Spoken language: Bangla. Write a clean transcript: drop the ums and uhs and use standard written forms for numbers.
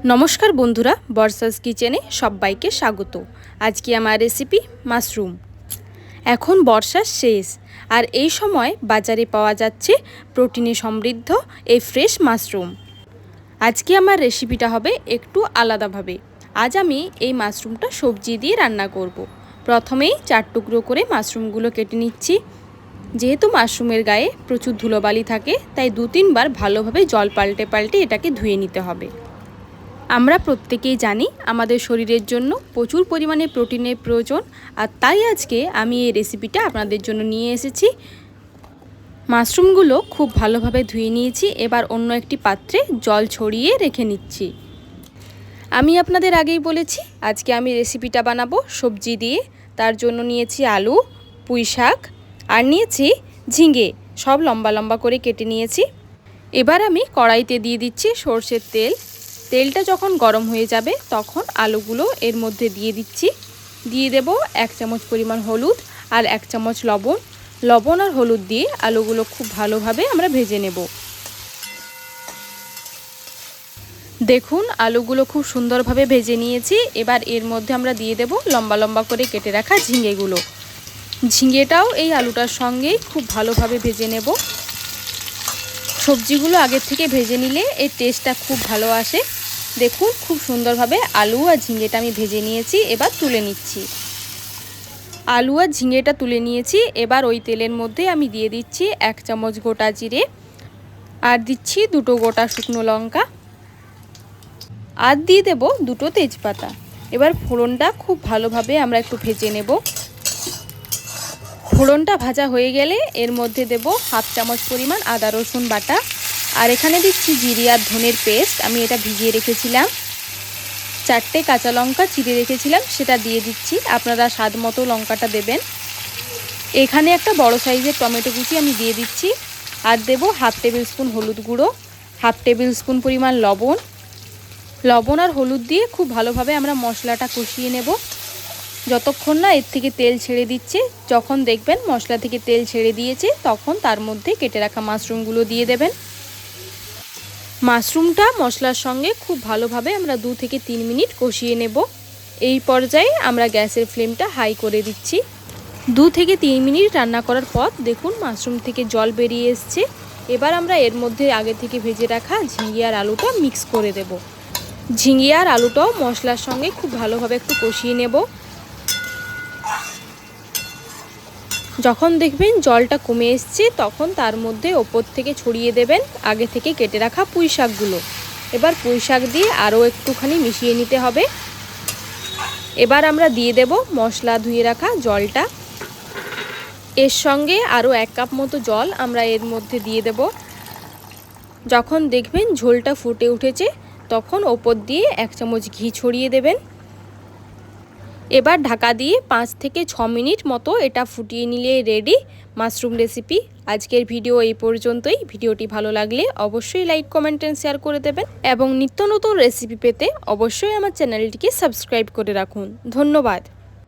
নমস্কার বন্ধুরা, বর্ষাস কিচেনে সবাইকে স্বাগত। আজকে আমার রেসিপি মাশরুম। এখন বর্ষার শেষ আর এই সময় বাজারে পাওয়া যাচ্ছে প্রোটিনে সমৃদ্ধ এই ফ্রেশ মাশরুম। আজকে আমার রেসিপিটা হবে একটু আলাদাভাবে। আজ আমি এই মাশরুমটা সবজি দিয়ে রান্না করব। প্রথমেই 4 টুকরো করে মাশরুমগুলো কেটে নিচ্ছি। যেহেতু মাশরুমের গায়ে প্রচুর ধুলোবালি থাকে, তাই 2-3 বার ভালোভাবে জল পাল্টে এটাকে ধুয়ে নিতে হবে। আমরা প্রত্যেকেই জানি আমাদের শরীরের জন্য প্রচুর পরিমাণে প্রোটিনের প্রয়োজন, আর তাই আজকে আমি এই রেসিপিটা আপনাদের জন্য নিয়ে এসেছি। মাশরুমগুলো খুব ভালোভাবে ধুয়ে নিয়েছি। এবার অন্য একটি পাত্রে জল ছড়িয়ে রেখে নিচ্ছি। আমি আপনাদের আগেই বলেছি আজকে আমি রেসিপিটা বানাবো সবজি দিয়ে। তার জন্য নিয়েছি আলু, পুঁই শাক আর নিয়েছি ঝিঙে, সব লম্বা লম্বা করে কেটে নিয়েছি। এবার আমি কড়াইতে দিয়ে দিচ্ছি সরষের তেল। তেলটা যখন গরম হয়ে যাবে তখন আলুগুলো এর মধ্যে দিয়ে দিচ্ছি। দিয়ে দেব 1 চামচ পরিমাণ হলুদ আর 1 চামচ লবণ। লবণ আর হলুদ দিয়ে আলুগুলো খুব ভালোভাবে আমরা ভেজে নেব। দেখুন আলুগুলো খুব সুন্দরভাবে ভেজে নিয়েছি। এবার এর মধ্যে আমরা দিয়ে দেব লম্বা লম্বা করে কেটে রাখা ঝিঙেগুলো। ঝিঙেটাও এই আলুটার সঙ্গেই খুব ভালোভাবে ভেজে নেব। সবজিগুলো আগের থেকে ভেজে নিলে এর টেস্টটা খুব ভালো আসে। দেখুন খুব সুন্দরভাবে আলু আর ঝিঙেটা আমি ভেজে নিয়েছি। এবার তুলে নিচ্ছি। আলু আর ঝিঙেটা তুলে নিয়েছি। এবার ওই তেলের মধ্যে আমি দিয়ে দিচ্ছি 1 চামচ গোটা জিরে আর দিচ্ছি 2টো গোটা শুকনো লঙ্কা আর দিয়ে দেব 2টো তেজপাতা। এবার ফোড়নটা খুব ভালোভাবে আমরা একটু ভেজে নেব। ফোড়নটা ভাজা হয়ে গেলে এর মধ্যে দেব 1/2 চামচ পরিমাণ আদা রসুন বাটা আর এখানে দিচ্ছি জিরে আর ধনের পেস্ট। আমি এটা ভিজিয়ে রেখেছিলাম। 4টে কাঁচা লঙ্কা চিড়ে রেখেছিলাম, সেটা দিয়ে দিচ্ছি। আপনারা স্বাদ মতো লঙ্কাটা দেবেন। এখানে একটা বড় সাইজের টমেটো কুচি আমি দিয়ে দিচ্ছি আর দেব 1/2 টেবিল স্পুন হলুদ গুঁড়ো, 1/2 টেবিল স্পুন পরিমাণ লবণ আর হলুদ দিয়ে খুব ভালোভাবে আমরা মশলাটা কষিয়ে নেব যতক্ষণ না এর থেকে তেল ছেড়ে দিচ্ছে। যখন দেখবেন মশলা থেকে তেল ছেড়ে দিয়েছে তখন তার মধ্যে কেটে রাখা মাশরুমগুলো দিয়ে দেবেন। মাশরুমটা মশলার সঙ্গে খুব ভালোভাবে আমরা 2 থেকে 3 মিনিট কষিয়ে নেব। এই পর্যায়ে আমরা গ্যাসের ফ্লেমটা হাই করে দিচ্ছি। 2 থেকে 3 মিনিট রান্না করার পর দেখুন মাশরুম থেকে জল বেরিয়ে এসছে। এবার আমরা এর মধ্যে আগে থেকে ভেজে রাখা ঝিঙে আর আলুটা মিক্স করে দেব। ঝিঙে আর আলুটাও মশলার সঙ্গে খুব ভালোভাবে একটু কষিয়ে নেব। যখন দেখবেন জলটা কমে এসছে তখন তার মধ্যে ওপর থেকে ছড়িয়ে দেবেন আগে থেকে কেটে রাখা পুঁই শাকগুলো। এবার পুঁই শাক দিয়ে আরও একটুখানি মিশিয়ে নিতে হবে। এবার আমরা দিয়ে দেব মশলা ধুয়ে রাখা জলটা। এর সঙ্গে আরও 1 কাপ মতো জল আমরা এর মধ্যে দিয়ে দেব। যখন দেখবেন ঝোলটা ফুটে উঠেছে তখন ওপর দিয়ে 1 চামচ ঘি ছড়িয়ে দেবেন। এবার ঢাকা দিয়ে 5 থেকে 6 মিনিট মতো এটা ফুটিয়ে নিলে রেডি মাশরুম রেসিপি। আজকের ভিডিও এই পর্যন্তই। ভিডিওটি ভালো লাগলে অবশ্যই লাইক, কমেন্ট এন্ড শেয়ার করে দেবেন এবং নিত্য নতুন রেসিপি পেতে অবশ্যই আমার চ্যানেলটিকে সাবস্ক্রাইব করে রাখুন। ধন্যবাদ।